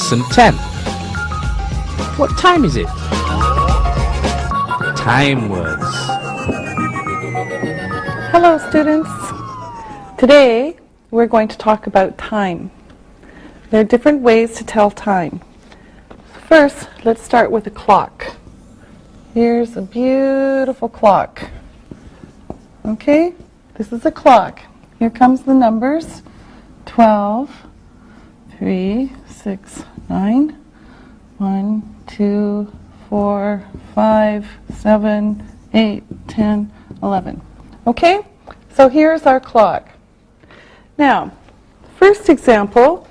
Lesson 10. What time is it? Time words. Hello students. Today we're going to talk about time. There are different ways to tell time. First, let's start with a clock. Here's a beautiful clock. Okay, this is a clock. Here comes the numbers. 12, 3, 6, 9, 1, 2, 4, 5, 7, 8, 10, 11. Okay, so here's our clock. Now, first example,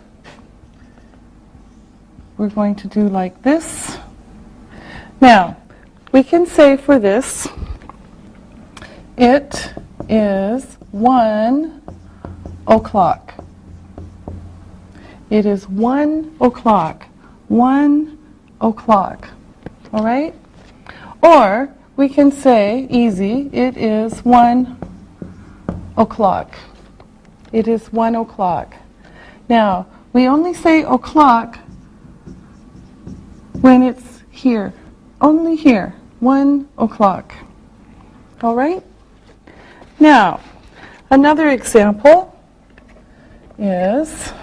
we're going to do like this. Now, we can say for this, it is 1 o'clock. It is 1 o'clock. 1 o'clock. All right? Or we can say, easy, it is 1 o'clock. It is 1 o'clock. Now, we only say o'clock when it's here. Only here. 1 o'clock. All right? Now, another example is,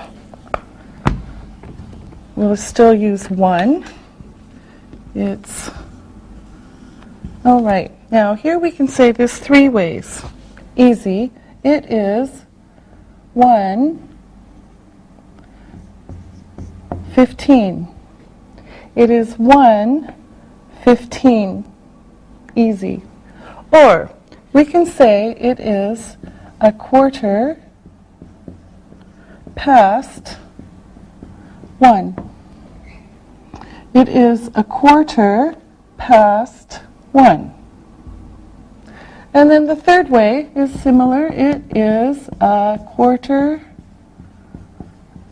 we'll still use 1. It's, all right. Now, here we can say this 3 ways. Easy. It is 1:15. It is 1:15. Easy. Or we can say it is 1/4 past 1. It is 1/4 past 1. And then the third way is similar. It is 1/4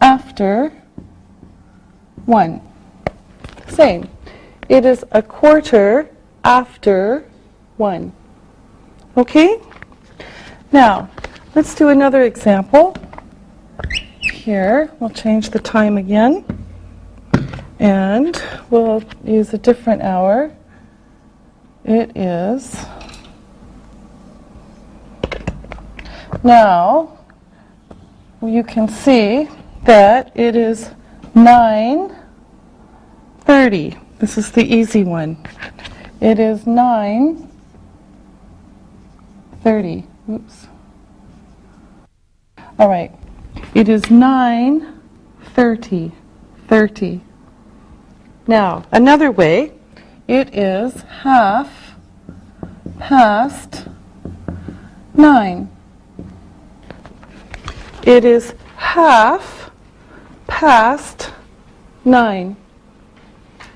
after 1. Same. It is 1/4 after 1. Okay? Now, let's do another example. Here, we'll change the time again. And we'll use a different hour. It is, now, you can see that it is 9:30. This is the easy one. It is 9:30. Oops. All right. It is 9:30. 30. Now, another way, it is 1/2 past 9. It is 1/2 past 9.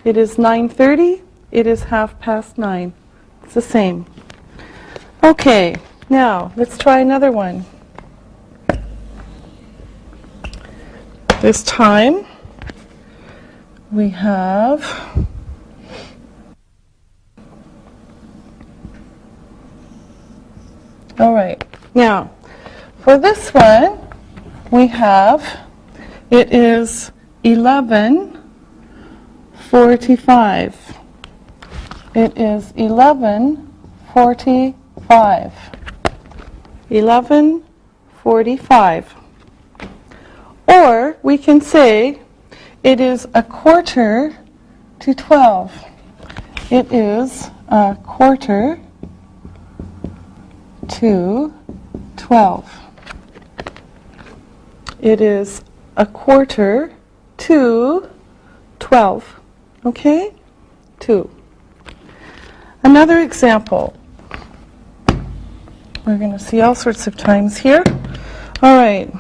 It is 9:30. It is 1/2 past 9. It's the same. Okay, now let's try another one. This time we have all right. Now, for this one, we have, it is 11:45. It is 11:45. 11:45. Or we can say it is 1/4 to 12. It is 1/4 to 12. It is 1/4 to 12. Okay? 2. Another example. We're going to see all sorts of times here. All right.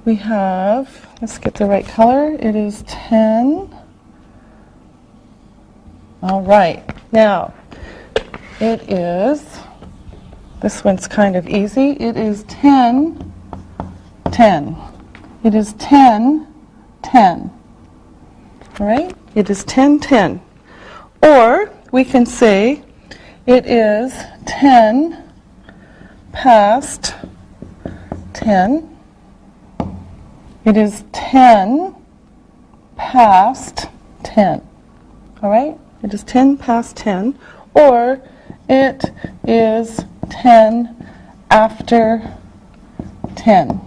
We have, let's get the right color. It is 10. All right. Now, it is, this one's kind of easy. It is 10:10. It is 10:10. All right? It is 10:10. Or we can say it is 10 past 10. It is 10 past 10. All right? It is 10 past 10. Or it is 10 after 10.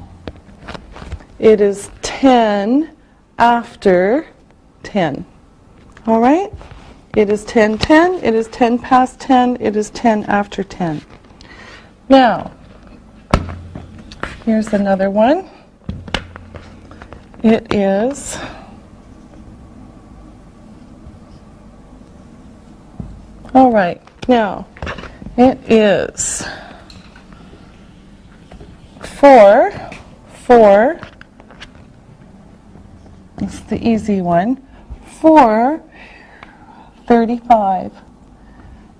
It is 10 after 10. All right? It is 10:10, it is 10 past 10, it is 10 after 10. Now, here's another one. It is all right. Now, it is 4. This is the easy one. 4:35.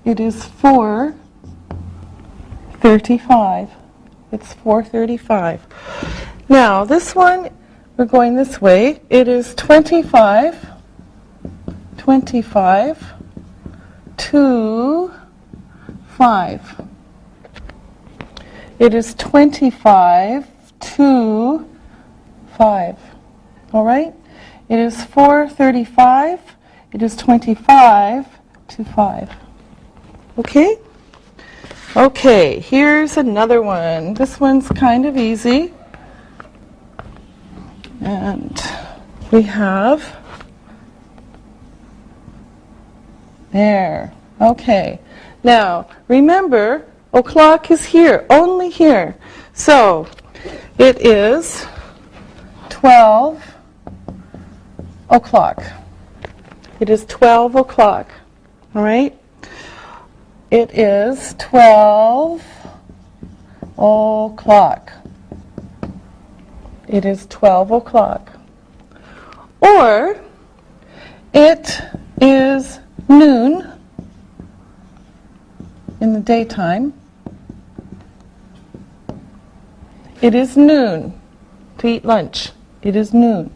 It is 4:35. It's 4:35. Now, this one, we're going this way. It is 25 to 5. It is 25 to 5. All right? It is 4:35. It is 25 to 5. Okay? Okay, here's another one. This one's kind of easy. And we have there. Okay. Now, remember, o'clock is here, only here. So, it is 12 o'clock. It is 12 o'clock. All right? It is 12 o'clock. It is 12 o'clock. Or, it is noon in the daytime. It is noon to eat lunch. It is noon.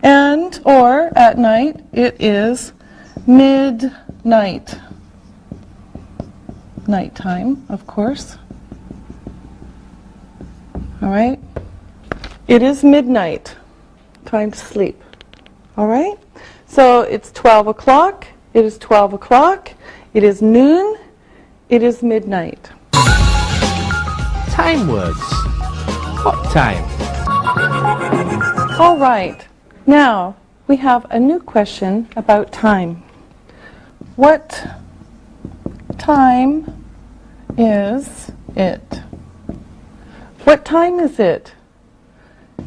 And, or at night, it is midnight. Nighttime, of course. All right? It is midnight. Time to sleep. All right? So it's 12 o'clock. It is 12 o'clock. It is noon. It is midnight. Time words. What time? All right. Now, we have a new question about time. What time is it? What time is it?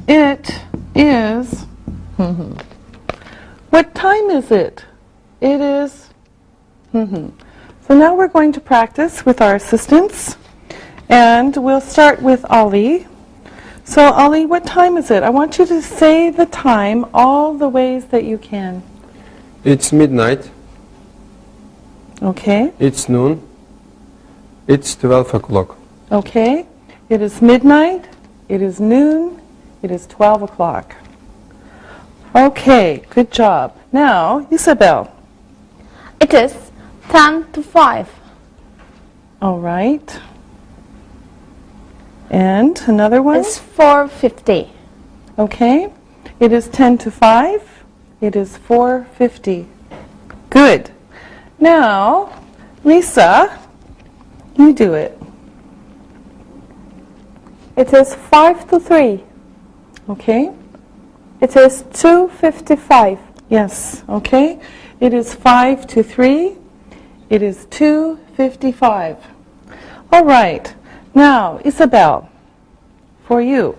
It is... What time is it? It is... So now we're going to practice with our assistants. And we'll start with Ollie. So, Ollie, what time is it? I want you to say the time all the ways that you can. It's midnight. Okay. It's noon. It's 12 o'clock. Okay. It is midnight. It is noon. It is 12 o'clock. Okay, good job. Now, Isabel. It is 10 to 5. All right. And another one? It's 4:50. Okay. It is 10 to 5. It is 4:50. Good. Now, Lisa, you do it. It is 5 to 3. Okay. It is 2:55. Yes. Okay. It is 5 to 3. It is 2:55. All right. Now, Isabel, for you.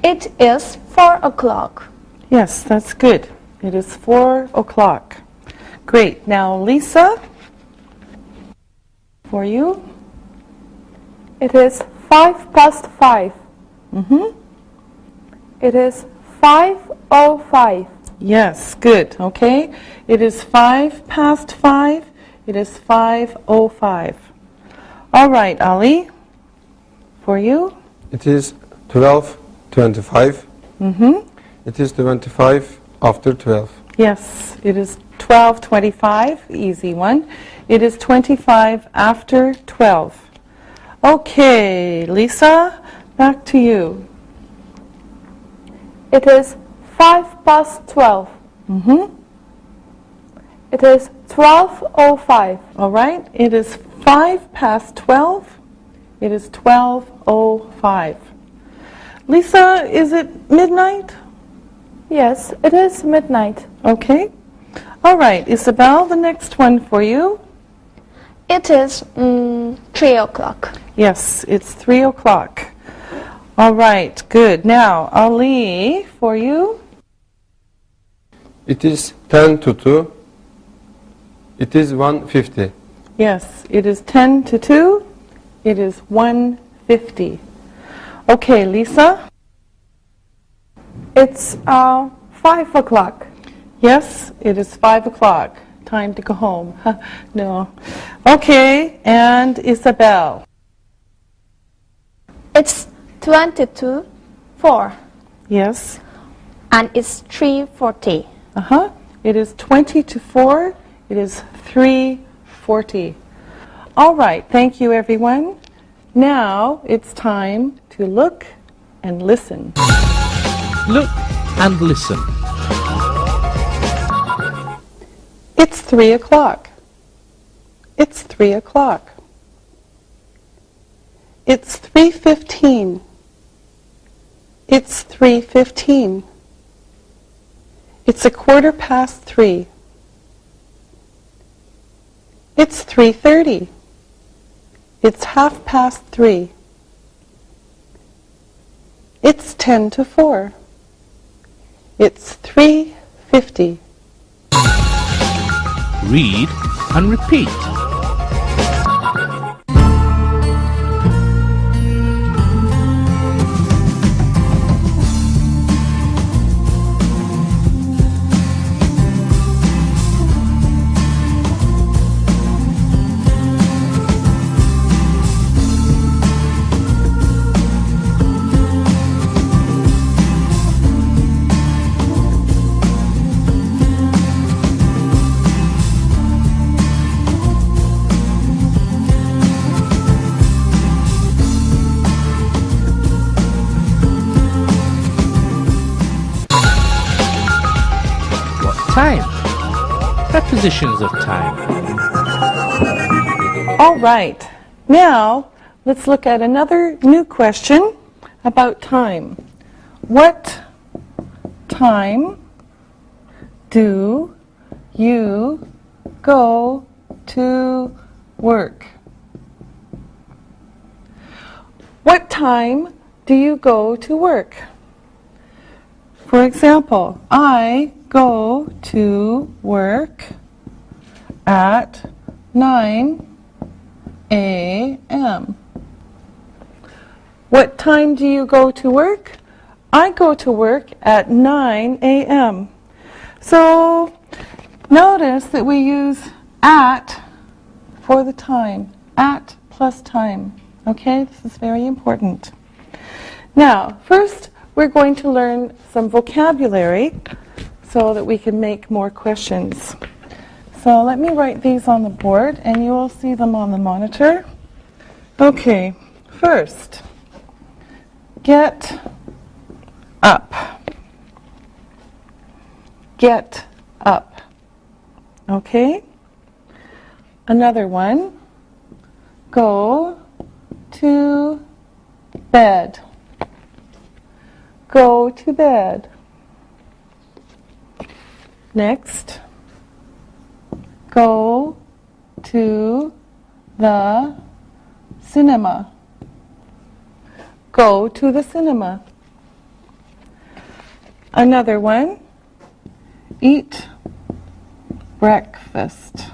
It is 4 o'clock. Yes, that's good. It is 4 o'clock. Great. Now, Lisa, for you. It is 5 past 5. It is 5:05. Yes, good. Okay. It is 5 past 5. It is 5:05. All right, Ali, for you. It is 12:25. It is 25 after 12. Yes, it is 12:25, easy one. It is 25 after 12. Okay, Lisa, back to you. It is 5 past 12. Mm-hmm. It is 12:05. All right. It is 5 past 12. It is 12:05. Lisa, is it midnight? Yes, it is midnight. Okay. All right. Isabel, the next one for you. It is 3 o'clock. Yes, it's 3 o'clock. All right. Good. Now, Ali, for you. It is 10 to 2. It is 1:50. Yes, it is 10 to 2. It is 1:50. Okay, Lisa. It's 5 o'clock. Yes, it is 5 o'clock. Time to go home. No. Okay, and Isabel. It's 22:04. Yes. And it's 3:40. Uh-huh. It is 20 to 4. It is 3:40. All right, thank you, everyone. Now it's time to look and listen. Look and listen. It's 3 o'clock. It's 3 o'clock. It's 3:15. It's 3:15. It's 3:15. It's 3:30. It's 3:30. It's 10 to 4. It's 3:50. Read and repeat. Time. Prepositions of time. All right. Now, let's look at another new question about time. What time do you go to work? What time do you go to work? For example, I go to work at 9 a.m. What time do you go to work? I go to work at 9 a.m. So notice that we use at for the time. At plus time. Okay, this is very important. Now, first we're going to learn some vocabulary so that we can make more questions. So let me write these on the board and you will see them on the monitor. Okay, first, get up. Get up. Okay? Another one, go to bed. Go to bed. Next, go to the cinema. Go to the cinema. Another one, eat breakfast.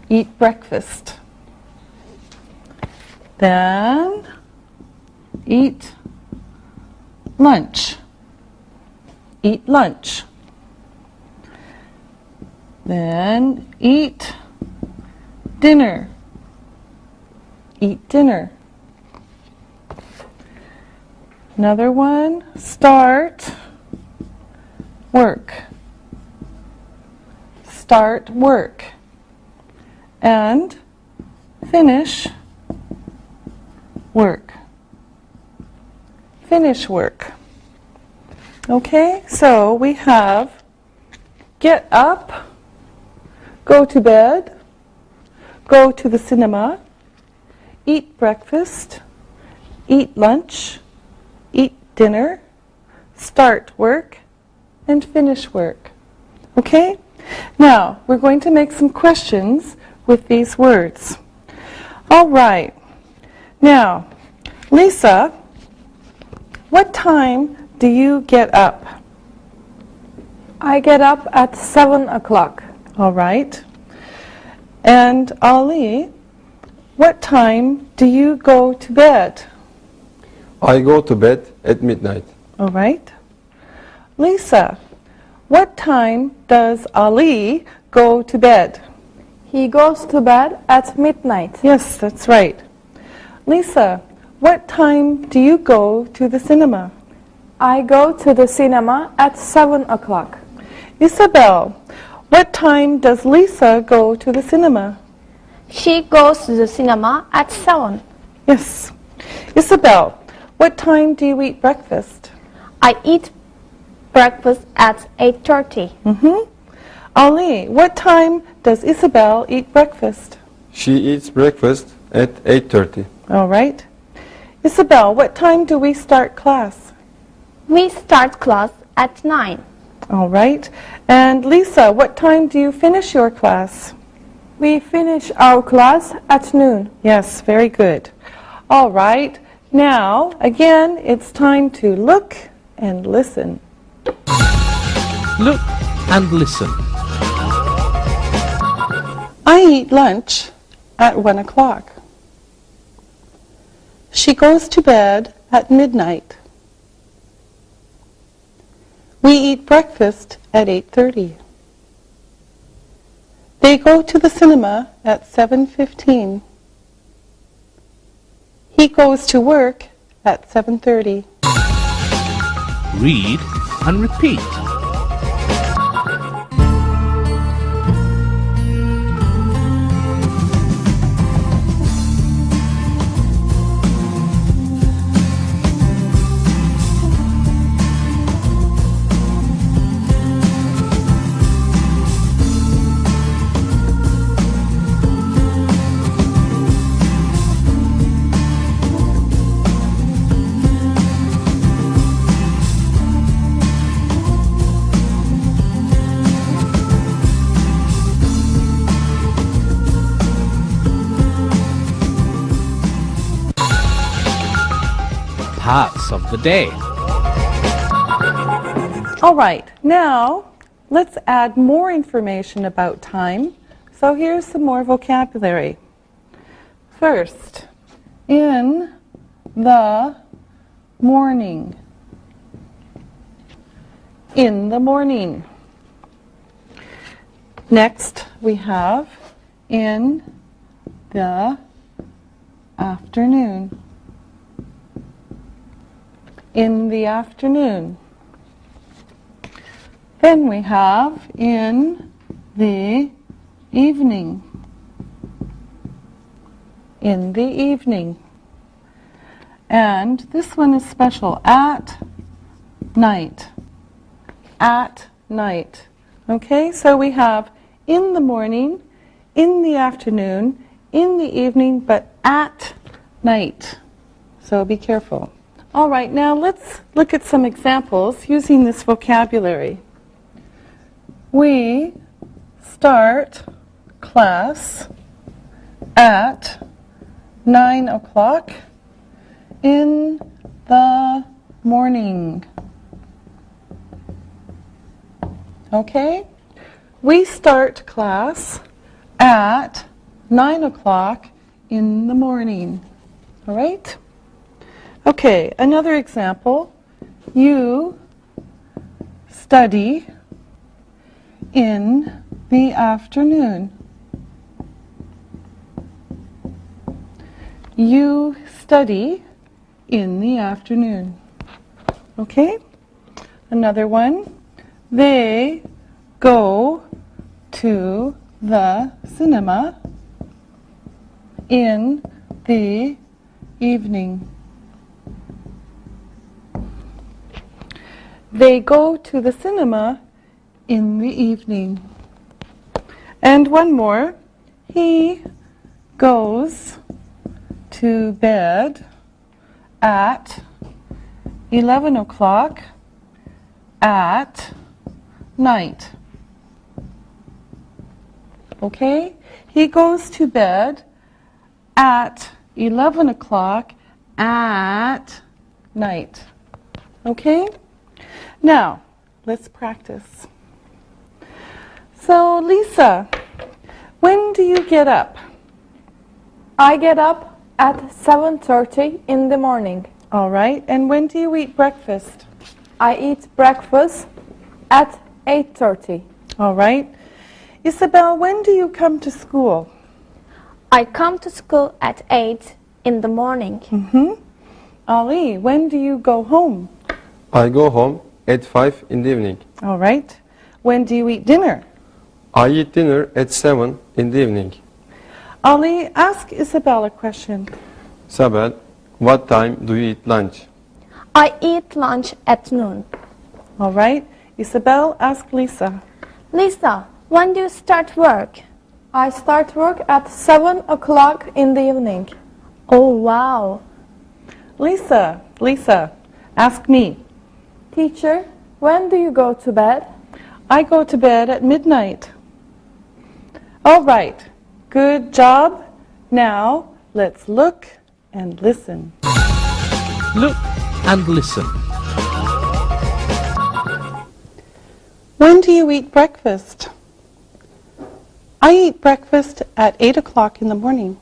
Eat breakfast. Then, eat lunch. Eat lunch. Then eat dinner. Eat dinner. Another one, start work. Start work. And finish work. Finish work. Okay, so we have get up, go to bed, go to the cinema, eat breakfast, eat lunch, eat dinner, start work, and finish work. Okay? Now, we're going to make some questions with these words. All right. Now, Lisa, what time do you get up? I get up at 7 o'clock. All right. And Ali, what time do you go to bed? I go to bed at midnight. All right. Lisa, what time does Ali go to bed? He goes to bed at midnight. Yes, that's right. Lisa, what time do you go to the cinema? I go to the cinema at 7 o'clock. Isabel, what time does Lisa go to the cinema? She goes to the cinema at 7. Yes. Isabel, what time do you eat breakfast? I eat breakfast at 8:30. Ali, what time does Isabel eat breakfast? She eats breakfast at 8:30. All right. Isabel, what time do we start class? We start class at 9. All right. And Lisa, what time do you finish your class? We finish our class at noon. Yes, very good. All right. Now, again, it's time to look and listen. Look and listen. I eat lunch at 1 o'clock. She goes to bed at midnight. We eat breakfast at 8:30. They go to the cinema at 7:15. He goes to work at 7:30. Read and repeat. Parts of the day. All right, now let's add more information about time. So here's some more vocabulary. First, in the morning. In the morning. Next, we have in the afternoon. In the afternoon. Then we have in the evening. In the evening. And this one is special, at night. At night. Okay, so we have in the morning, in the afternoon, in the evening, but at night. So be careful. All right, now let's look at some examples using this vocabulary. We start class at 9 o'clock in the morning. Okay? We start class at 9 o'clock in the morning. All right? Okay, another example. You study in the afternoon. You study in the afternoon. Okay? Another one. They go to the cinema in the evening. They go to the cinema in the evening. And one more. He goes to bed at 11 o'clock at night. Okay? He goes to bed at 11 o'clock at night. Okay? Now, let's practice. So, Lisa, when do you get up? I get up at 7:30 in the morning. All right. And when do you eat breakfast? I eat breakfast at 8:30. All right. Isabel, when do you come to school? I come to school at 8 in the morning. Ali, when do you go home? I go home at 5 in the evening. All right. When do you eat dinner? I eat dinner at 7 in the evening. Ali, ask Isabel a question. Sabel, what time do you eat lunch? I eat lunch at noon. All right. Isabel, ask Lisa. Lisa, when do you start work? I start work at 7 o'clock in the evening. Oh, wow. Lisa, ask me. Teacher, when do you go to bed? I go to bed at midnight. All right. Good job. Now, let's look and listen. Look and listen. When do you eat breakfast? I eat breakfast at 8 o'clock in the morning.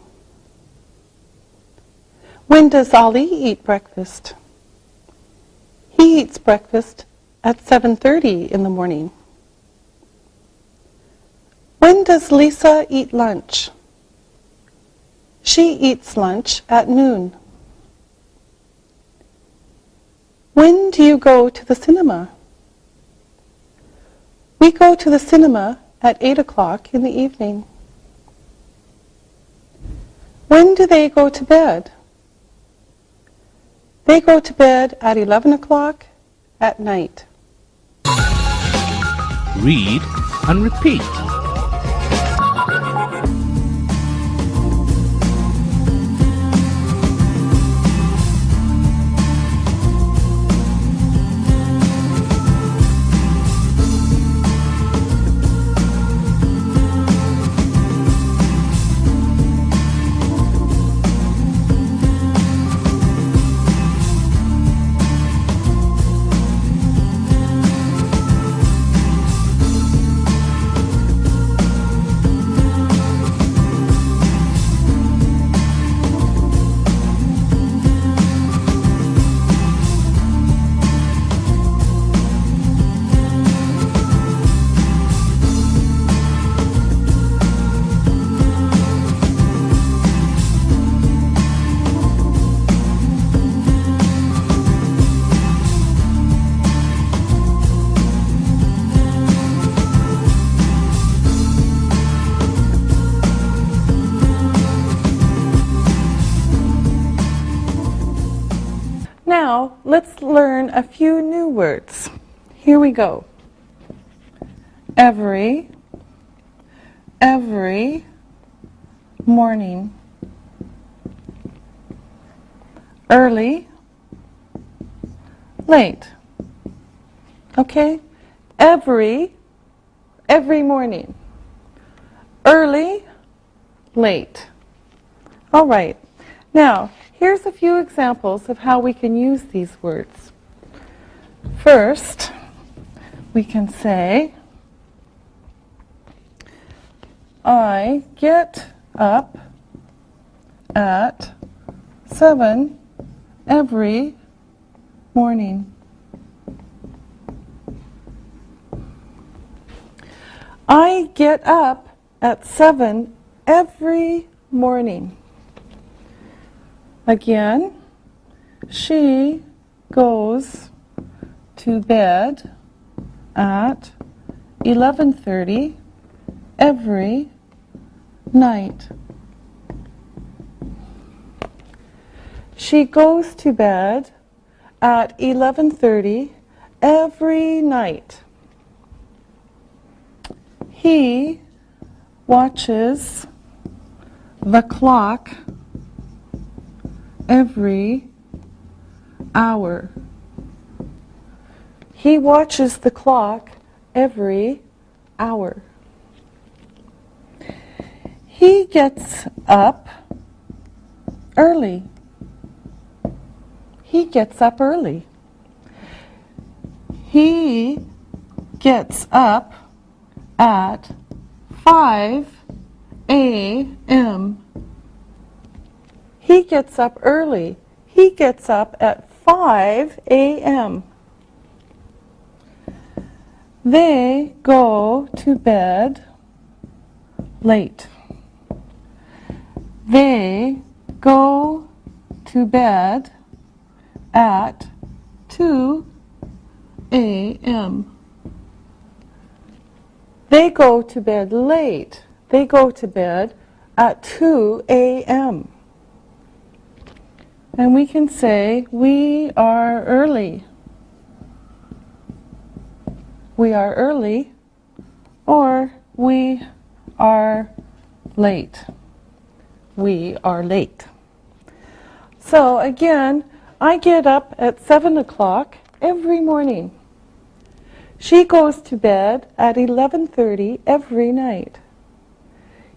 When does Ali eat breakfast? He eats breakfast at 7:30 in the morning. When does Lisa eat lunch? She eats lunch at noon. When do you go to the cinema? We go to the cinema at 8 o'clock in the evening. When do they go to bed? They go to bed at 11 o'clock at night. Read and repeat. Now, let's learn a few new words. Here we go. Every morning. Early, late. Okay? Every morning. Early, late. All right. Now, here's a few examples of how we can use these words. First, we can say, I get up at 7 every morning. I get up at 7 every morning. Again, she goes to bed at 11:30 every night. She goes to bed at 11:30 every night. He watches the clock every hour. He watches the clock every hour. He gets up early. He gets up early. He gets up at 5 a.m. He gets up early. He gets up at 5 a.m. They go to bed late. They go to bed at 2 a.m. They go to bed late. They go to bed at 2 a.m. And we can say, we are early. We are early, or we are late. We are late. So again, I get up at 7 o'clock every morning. She goes to bed at 11:30 every night.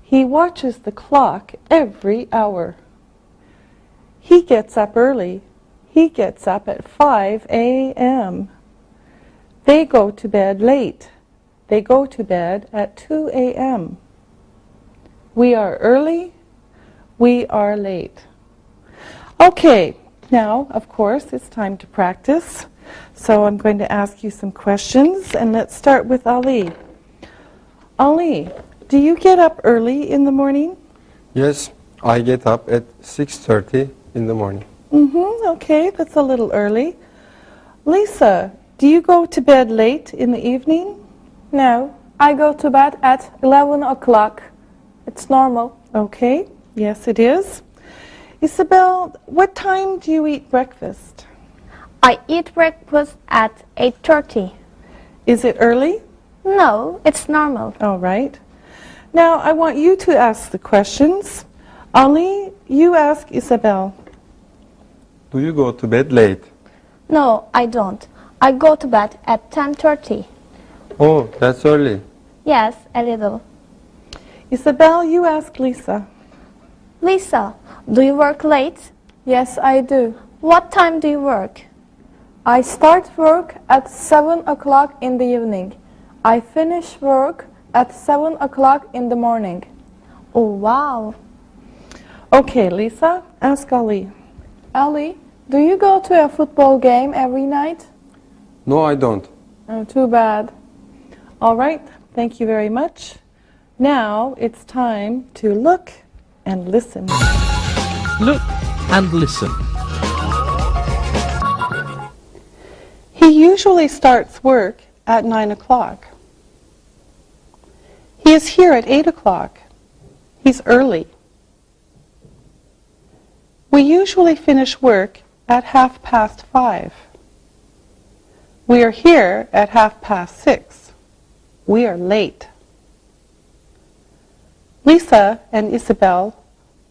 He watches the clock every hour. He gets up early. He gets up at 5 a.m. They go to bed late. They go to bed at 2 a.m. We are early. We are late. Okay, now, of course, it's time to practice. So I'm going to ask you some questions, and let's start with Ali. Ali, do you get up early in the morning? Yes, I get up at 6:30 in the morning. Okay, that's a little early. Lisa, do you go to bed late in the evening? No, I go to bed at 11 o'clock. It's normal. Okay, yes it is. Isabel, what time do you eat breakfast? I eat breakfast at 8:30. Is it early? No, it's normal. All right. Now I want you to ask the questions. Ali, you ask Isabel. Do you go to bed late? No, I don't. I go to bed at 10:30. Oh, that's early. Yes, a little. Isabel, you ask Lisa. Lisa, do you work late? Yes, I do. What time do you work? I start work at 7 o'clock in the evening. I finish work at 7 o'clock in the morning. Oh, wow. Okay, Lisa, ask Ali. Ali, do you go to a football game every night? No, I don't. Oh, too bad. All right, thank you very much. Now it's time to look and listen. Look and listen. He usually starts work at 9 o'clock. He is here at 8 o'clock. He's early. We usually finish work at 5:30. We are here at 6:30. We are late. Lisa and Isabel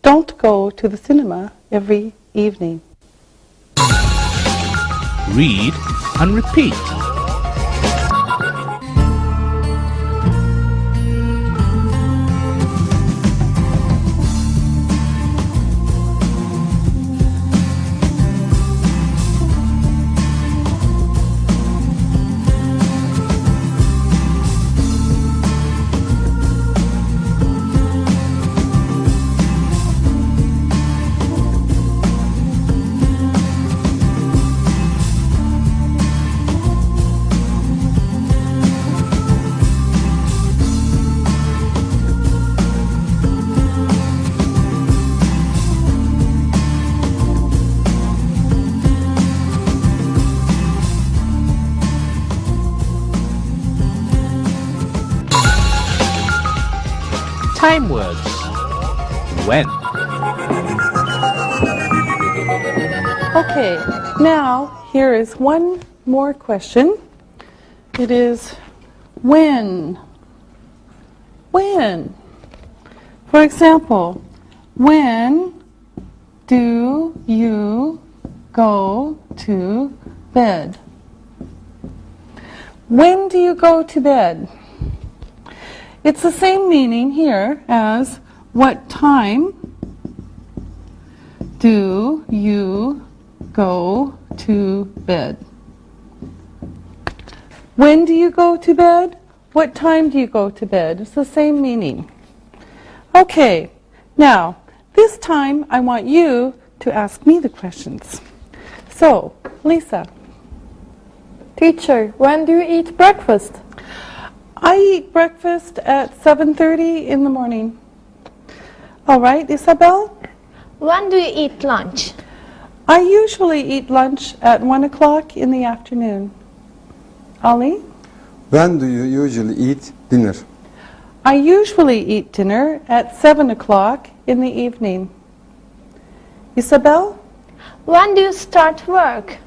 don't go to the cinema every evening. Read and repeat. Time words. When. Okay, now here is one more question. It is when. When. For example, when do you go to bed? When do you go to bed? It's the same meaning here as what time do you go to bed? When do you go to bed? What time do you go to bed? It's the same meaning. Okay, now this time I want you to ask me the questions. So, Lisa. Teacher, when do you eat breakfast? I eat breakfast at 7:30 in the morning. All right, Isabel? When do you eat lunch? I usually eat lunch at 1 o'clock in the afternoon. Ali? When do you usually eat dinner? I usually eat dinner at 7 o'clock in the evening. Isabel? When do you start work?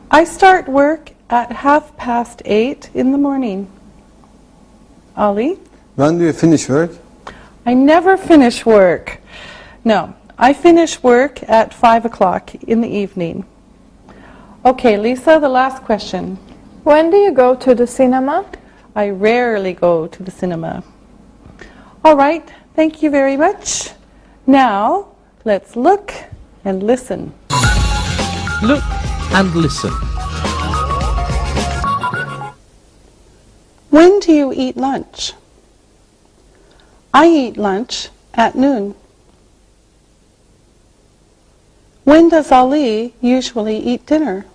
I start work at 8:30 in the morning. Ali? When do you finish work? I never finish work. No, I finish work at 5 o'clock in the evening. Okay, Lisa, the last question. When do you go to the cinema? I rarely go to the cinema. All right, thank you very much. Now, let's look and listen. Look and listen. When do you eat lunch? I eat lunch at noon. When does Ali usually eat dinner?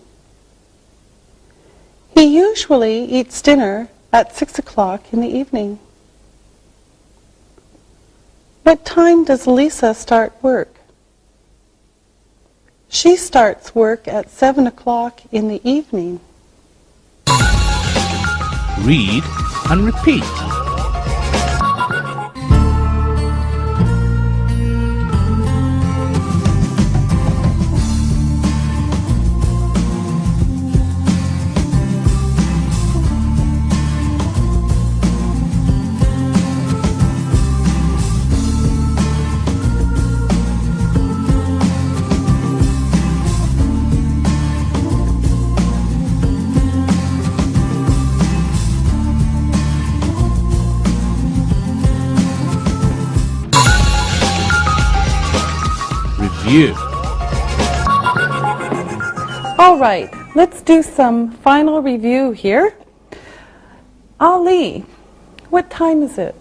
He usually eats dinner at 6 o'clock in the evening. What time does Lisa start work? She starts work at 7 o'clock in the evening. Read and repeat. Review. All right, let's do some final review here. Ali, what time is it?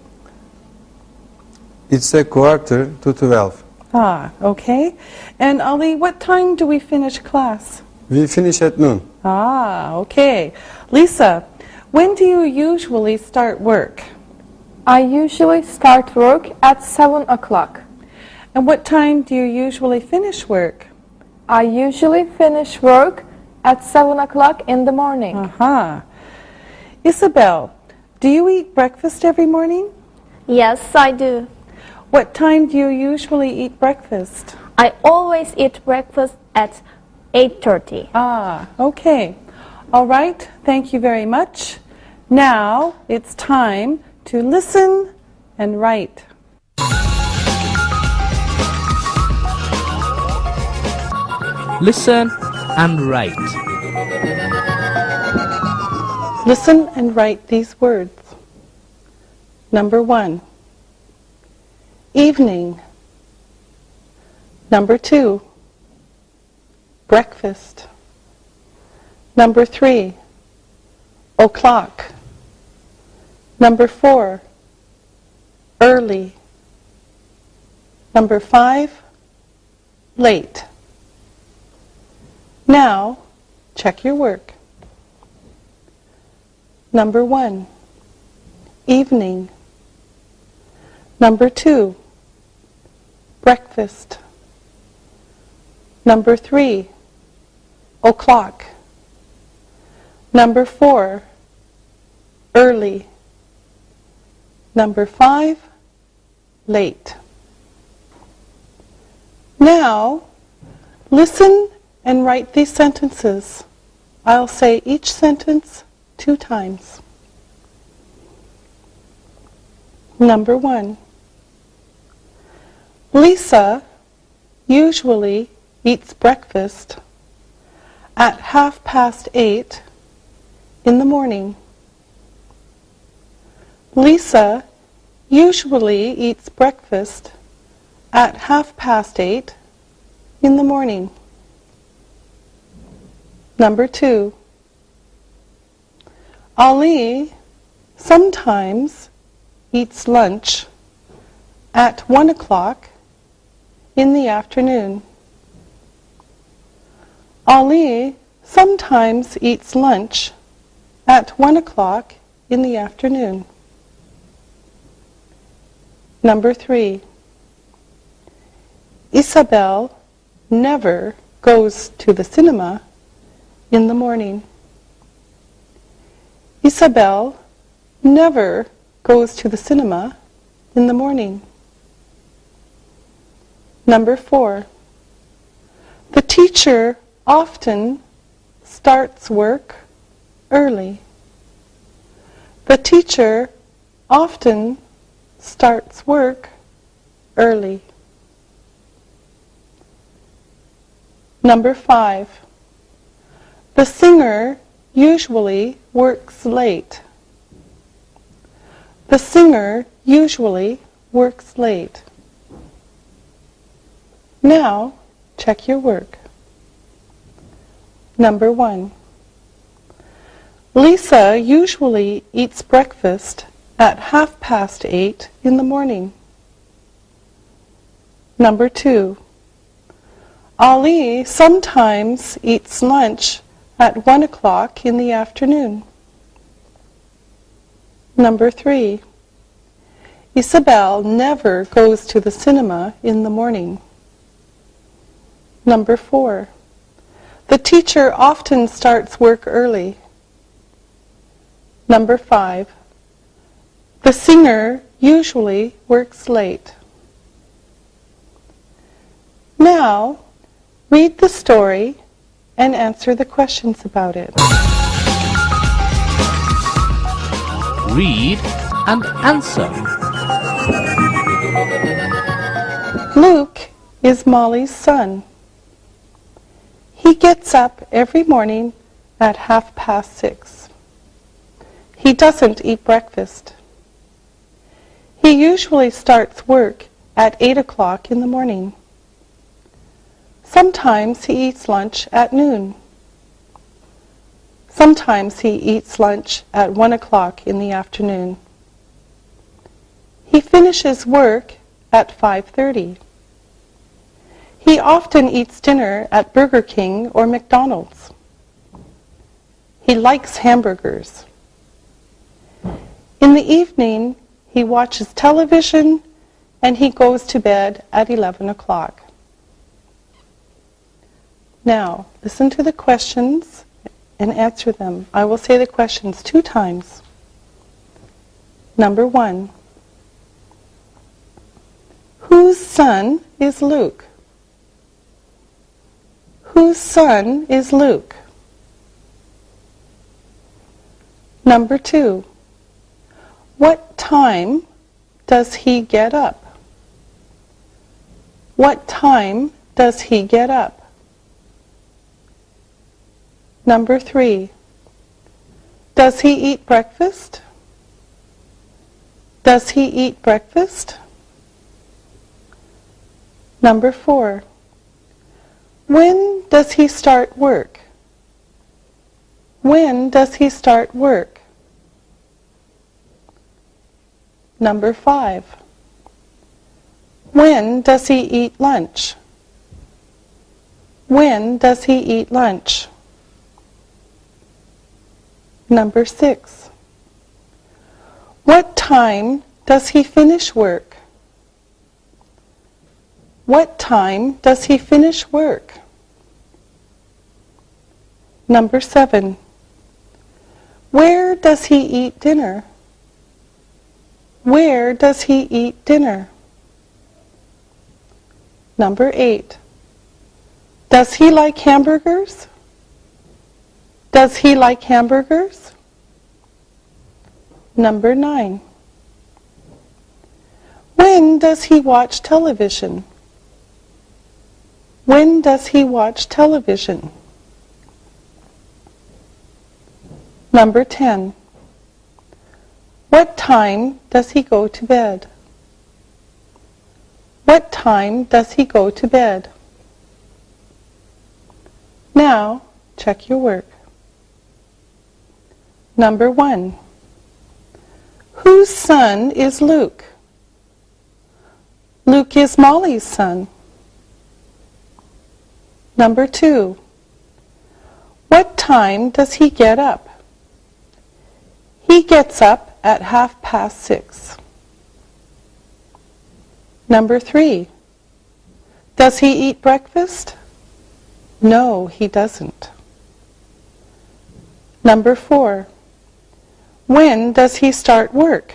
It's a quarter to 12. Ah, okay. And Ali, what time do we finish class? We finish at noon. Ah, okay. Lisa, when do you usually start work? I usually start work at 7 o'clock. And what time do you usually finish work? I usually finish work at 7 o'clock in the morning. Aha. Isabel, do you eat breakfast every morning? Yes, I do. What time do you usually eat breakfast? I always eat breakfast at 8:30. Ah, okay. All right, thank you very much. Now it's time to listen and write. Listen and write. Listen and write these words. Number 1, evening. Number 2, breakfast. Number 3, o'clock. Number 4, early. Number 5, late. Now, check your work. Number 1, evening. Number 2, breakfast. Number 3, o'clock. Number 4, early. Number 5, late. Now, listen and write these sentences. I'll say each sentence 2 times. Number 1. Lisa usually eats breakfast at 8:30 in the morning. Lisa usually eats breakfast at 8:30 in the morning. Number 2. Ali sometimes eats lunch at 1 o'clock in the afternoon. Ali sometimes eats lunch at 1 o'clock in the afternoon. Number 3. Isabel never goes to the cinema in the morning. Isabel never goes to the cinema in the morning. Number 4. The teacher often starts work early. The teacher often starts work early. Number 5. The singer usually works late. The singer usually works late. Now, check your work. Number 1. Lisa usually eats breakfast at 8:30 in the morning. Number 2. Ali sometimes eats lunch at 1 o'clock in the afternoon. Number 3. Isabel never goes to the cinema in the morning. Number 4. The teacher often starts work early. Number 5. The singer usually works late. Now, read the story and answer the questions about it. Read and answer. Luke is Molly's son. He gets up every morning at 6:30. He doesn't eat breakfast. He usually starts work at 8 o'clock in the morning. Sometimes he eats lunch at noon. Sometimes he eats lunch at 1 o'clock in the afternoon. He finishes work at 5:30. He often eats dinner at Burger King or McDonald's. He likes hamburgers. In the evening, he watches television and he goes to bed at 11 o'clock. Now, listen to the questions and answer them. I will say the questions 2 times. Number 1. Whose son is Luke? Whose son is Luke? Number 2. What time does he get up? What time does he get up? Number 3. Does he eat breakfast? Does he eat breakfast? Number 4. When does he start work? When does he start work? Number 5. When does he eat lunch? When does he eat lunch? Number 6. What time does he finish work? What time does he finish work? Number 7. Where does he eat dinner? Where does he eat dinner? Number 8. Does he like hamburgers? Does he like hamburgers? Number 9. When does he watch television? When does he watch television? Number 10. What time does he go to bed? What time does he go to bed? Now, check your work. Number 1. Whose son is Luke? Luke is Molly's son. Number 2. What time does he get up? He gets up at 6:30. Number 3. Does he eat breakfast? No, he doesn't. Number 4. When does he start work?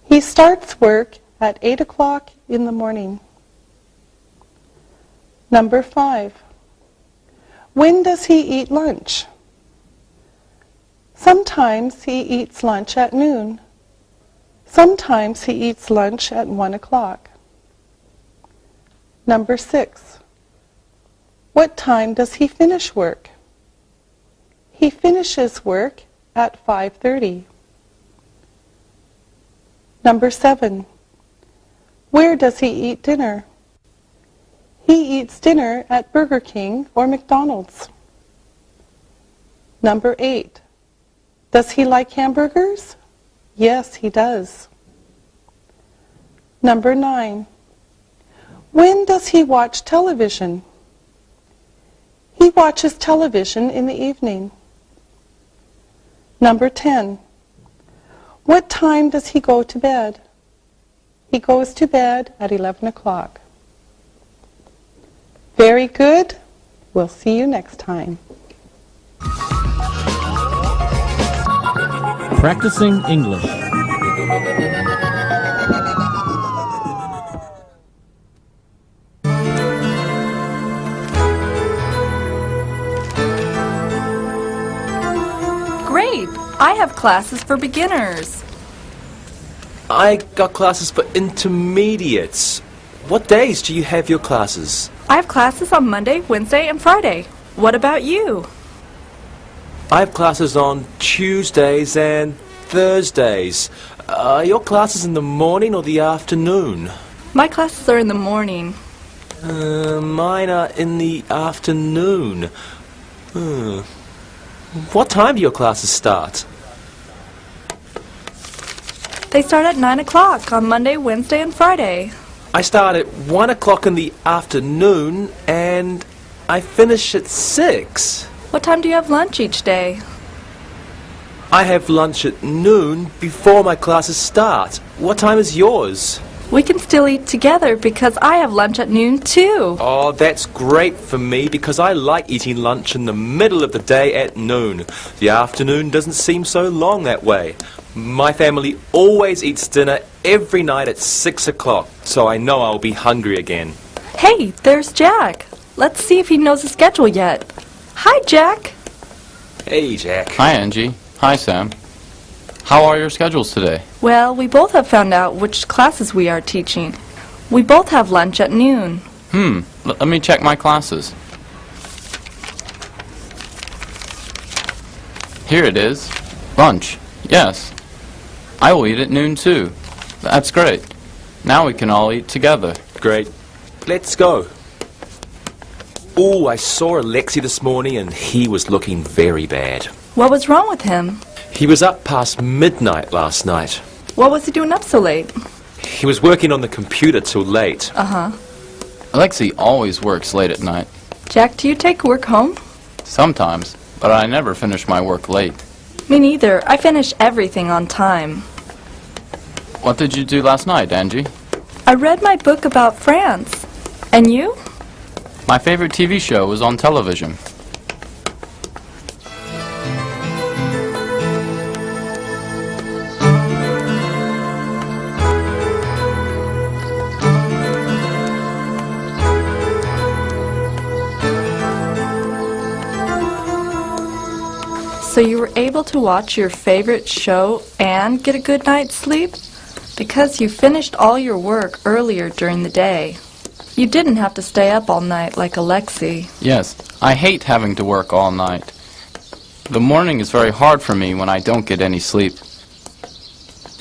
He starts work at 8 o'clock in the morning. Number 5. When does he eat lunch? Sometimes he eats lunch at noon. Sometimes he eats lunch at 1 o'clock. Number 6. What time does he finish work? He finishes work at 5:30. Number 7. Where does he eat dinner? He eats dinner at Burger King or McDonald's. Number 8. Does he like hamburgers? Yes, he does. Number 9. When does he watch television? He watches television in the evening. Number 10. What time does he go to bed? He goes to bed at 11 o'clock. Very good. We'll see you next time. Practicing English. Great! I have classes for beginners. I got classes for intermediates. What days do you have your classes? I have classes on Monday, Wednesday, and Friday. What about you? I have classes on Tuesdays and Thursdays. Are your classes in the morning or the afternoon? My classes are in the morning. Mine are in the afternoon. What time do your classes start? They start at 9 o'clock on Monday, Wednesday, and Friday. I start at 1 o'clock in the afternoon and I finish at 6. What time do you have lunch each day? I have lunch at noon before my classes start. What time is yours? We can still eat together because I have lunch at noon too. Oh, that's great for me because I like eating lunch in the middle of the day at noon. The afternoon doesn't seem so long that way. My family always eats dinner every night at 6 o'clock, so I know I'll be hungry again. Hey, there's Jack. Let's see if he knows the schedule yet. Hi, Jack. Hey, Jack. Hi, Angie. Hi, Sam. How are your schedules today? Well, we both have found out which classes we are teaching. We both have lunch at noon. Let me check my classes. Here it is. Lunch. Yes. I will eat at noon too. That's great. Now we can all eat together. Great. Let's go. Oh, I saw Alexi this morning and he was looking very bad. What was wrong with him? He was up past midnight last night. What was he doing up so late? He was working on the computer till late. Uh-huh. Alexi always works late at night. Jack, do you take work home? Sometimes, but I never finish my work late. Me neither. I finish everything on time. What did you do last night, Angie? I read my book about France. And you? My favorite TV show was on television. So you were able to watch your favorite show and get a good night's sleep? Because you finished all your work earlier during the day. You didn't have to stay up all night like Alexei. Yes, I hate having to work all night. The morning is very hard for me when I don't get any sleep.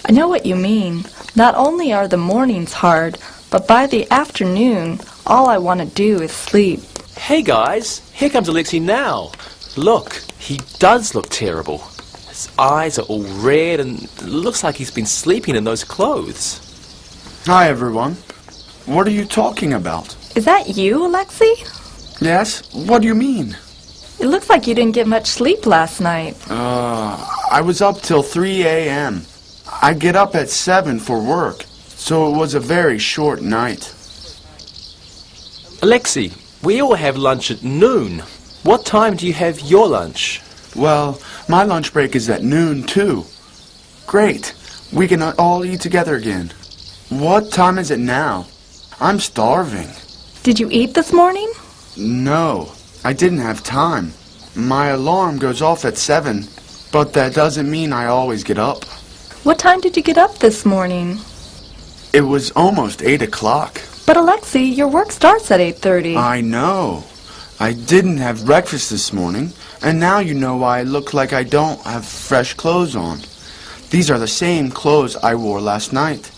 I know what you mean. Not only are the mornings hard, but by the afternoon, all I want to do is sleep. Hey guys, here comes Alexei now. Look, he does look terrible. His eyes are all red and it looks like he's been sleeping in those clothes. Hi, everyone. What are you talking about? Is that you, Alexei? Yes? What do you mean? It looks like you didn't get much sleep last night. I was up till 3 a.m. I get up at 7 for work, so it was a very short night. Alexei, we all have lunch at noon. What time do you have your lunch? Well, my lunch break is at noon, too. Great. We can all eat together again. What time is it now? I'm starving. Did you eat this morning? No, I didn't have time. My alarm goes off at 7, but that doesn't mean I always get up. What time did you get up this morning? It was almost 8 o'clock. But Alexei, your work starts at 8:30. I know. I didn't have breakfast this morning, and now you know why I look like I don't have fresh clothes on. These are the same clothes I wore last night.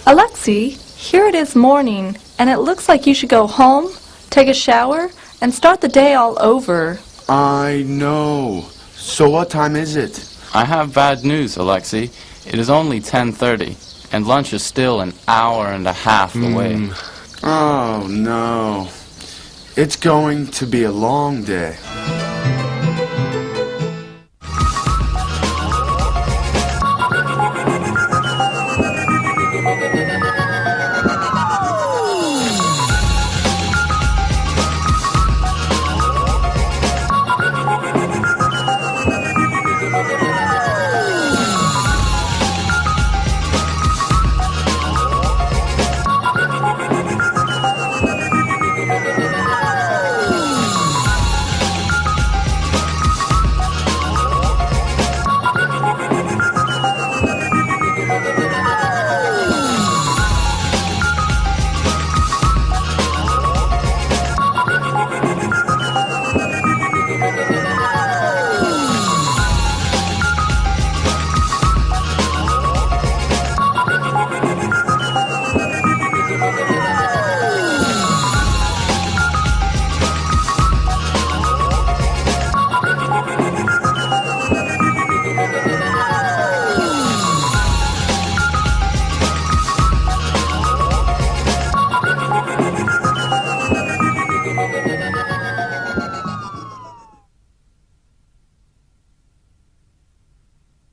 Alexei, here it is morning, and it looks like you should go home, take a shower, and start the day all over. I know. So what time is it? I have bad news, Alexei. It is only 10:30, and lunch is still an hour and a half away. Oh, no. It's going to be a long day.